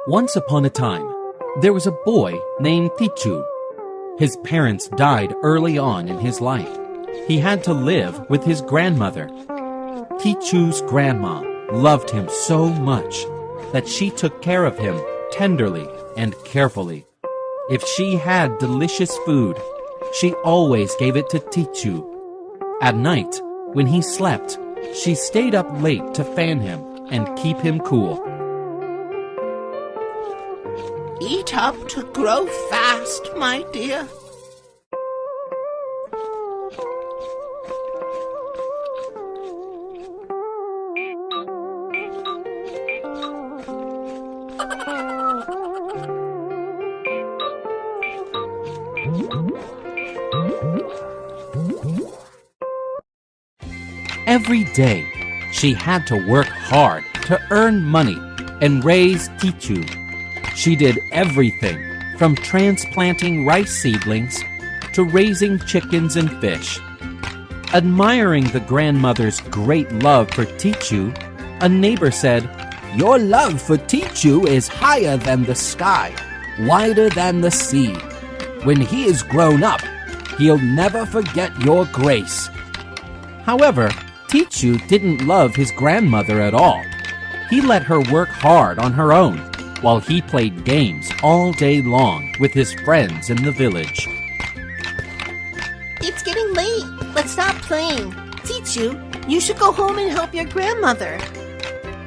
Once upon a time, there was a boy named Tich Chu. His parents died early on in his life. He had to live with his grandmother. Tich Chu's grandma loved him so much that she took care of him tenderly and carefully. If she had delicious food, she always gave it to Tich Chu. At night, when he slept, she stayed up late to fan him and keep him cool. Eat up to grow fast, my dear. Every day, she had to work hard to earn money and raise Tich Chu. She did everything from transplanting rice seedlings to raising chickens and fish. Admiring the grandmother's great love for Tich Chu, a neighbor said, "Your love for Tich Chu is higher than the sky, wider than the sea. When he is grown up, he'll never forget your grace." However, Tich Chu didn't love his grandmother at all. He let her work hard on her own, while he played games all day long with his friends in the village. It's getting late. Let's stop playing. Tich Chu, you should go home and help your grandmother.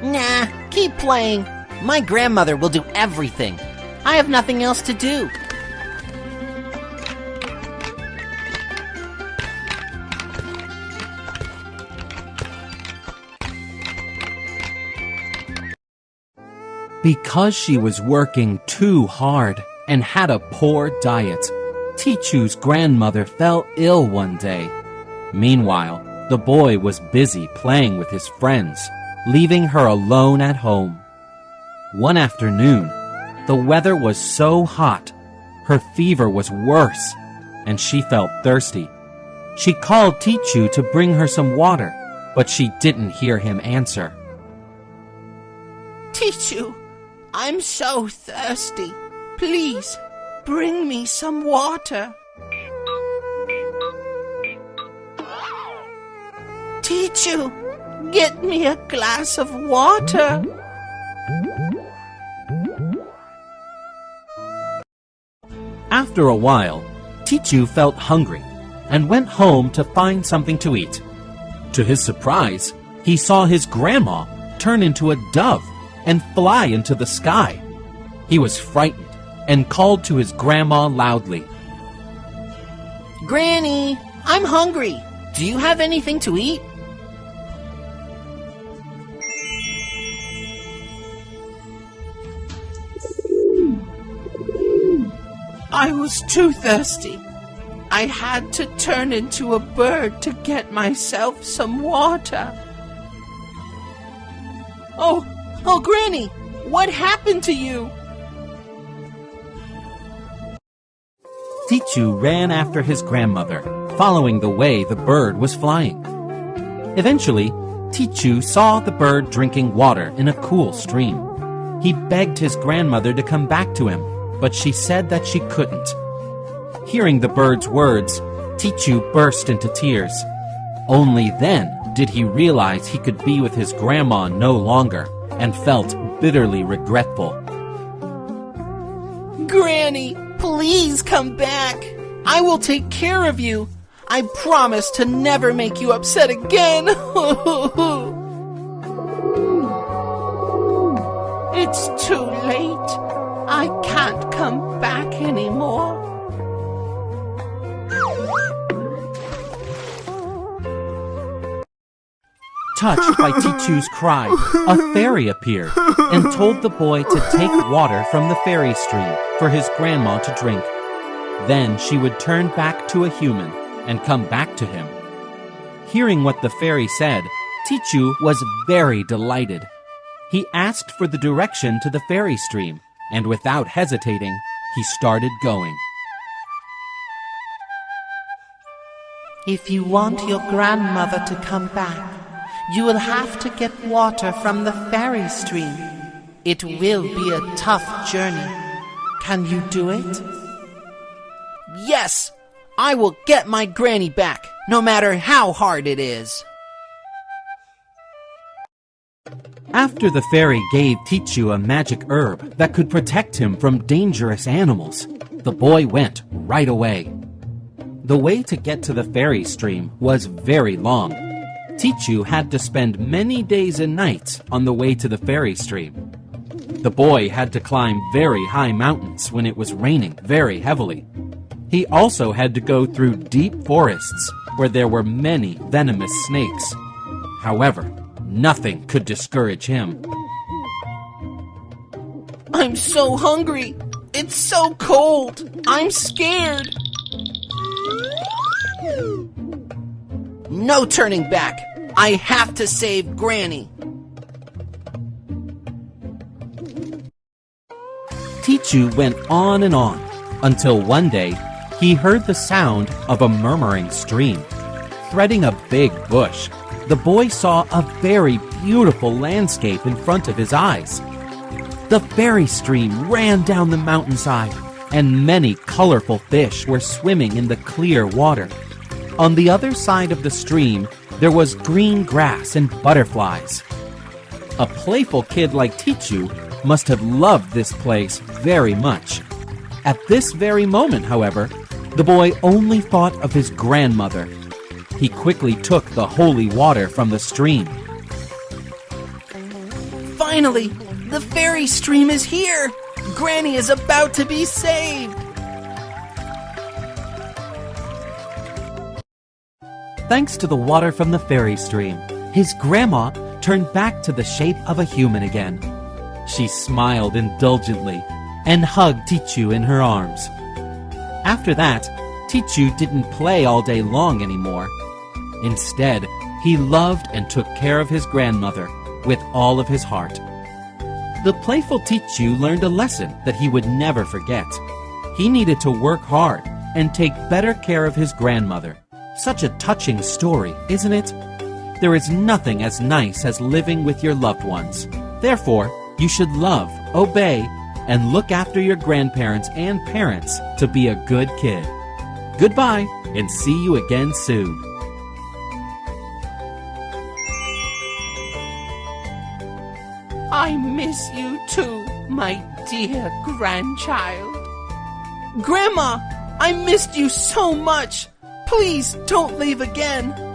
Nah, keep playing. My grandmother will do everything. I have nothing else to do. Because she was working too hard and had a poor diet, Tich Chu's grandmother fell ill one day. Meanwhile, the boy was busy playing with his friends, leaving her alone at home. One afternoon, the weather was so hot, her fever was worse, and she felt thirsty. She called Tich Chu to bring her some water, but she didn't hear him answer. Tich Chu, I'm so thirsty. Please, bring me some water. Tich Chu, get me a glass of water. After a while, Tich Chu felt hungry and went home to find something to eat. To his surprise, he saw his grandma turn into a dove and fly into the sky. He was frightened and called to his grandma loudly. Granny, I'm hungry. Do you have anything to eat? I was too thirsty. I had to turn into a bird to get myself some water. Oh, Granny, what happened to you? Tich Chu ran after his grandmother, following the way the bird was flying. Eventually, Tich Chu saw the bird drinking water in a cool stream. He begged his grandmother to come back to him, but she said that she couldn't. Hearing the bird's words, Tich Chu burst into tears. Only then did he realize he could be with his grandma no longer, and felt bitterly regretful. Granny, please come back. I will take care of you. I promise to never make you upset again. It's too late. I can't come back anymore. Touched by Tich Chu's cry, a fairy appeared and told the boy to take water from the fairy stream for his grandma to drink. Then she would turn back to a human and come back to him. Hearing what the fairy said, Tich Chu was very delighted. He asked for the direction to the fairy stream, and without hesitating, he started going. If you want your grandmother to come back, you will have to get water from the fairy stream. It will be a tough journey. Can you do it? Yes, I will get my granny back, no matter how hard it is. After the fairy gave Tich Chu a magic herb that could protect him from dangerous animals, the boy went right away. The way to get to the fairy stream was very long. Tich Chu had to spend many days and nights on the way to the fairy stream. The boy had to climb very high mountains when it was raining very heavily. He also had to go through deep forests where there were many venomous snakes. However, nothing could discourage him. I'm so hungry. It's so cold. I'm scared. No turning back. I have to save Granny. Tich Chu went on and on until one day he heard the sound of a murmuring stream. Threading a big bush, the boy saw a very beautiful landscape in front of his eyes. The fairy stream ran down the mountainside, and many colorful fish were swimming in the clear water. On the other side of the stream, there was green grass and butterflies. A playful kid like Tich Chu must have loved this place very much. At this very moment, however, the boy only thought of his grandmother. He quickly took the holy water from the stream. Finally, the fairy stream is here! Granny is about to be saved! Thanks to the water from the fairy stream, his grandma turned back to the shape of a human again. She smiled indulgently and hugged Tich Chu in her arms. After that, Tich Chu didn't play all day long anymore. Instead, he loved and took care of his grandmother with all of his heart. The playful Tich Chu learned a lesson that he would never forget. He needed to work hard and take better care of his grandmother. Such a touching story, isn't it? There is nothing as nice as living with your loved ones. Therefore, you should love, obey, and look after your grandparents and parents to be a good kid. Goodbye, and see you again soon. I miss you too, my dear grandchild. Grandma, I missed you so much! Please don't leave again!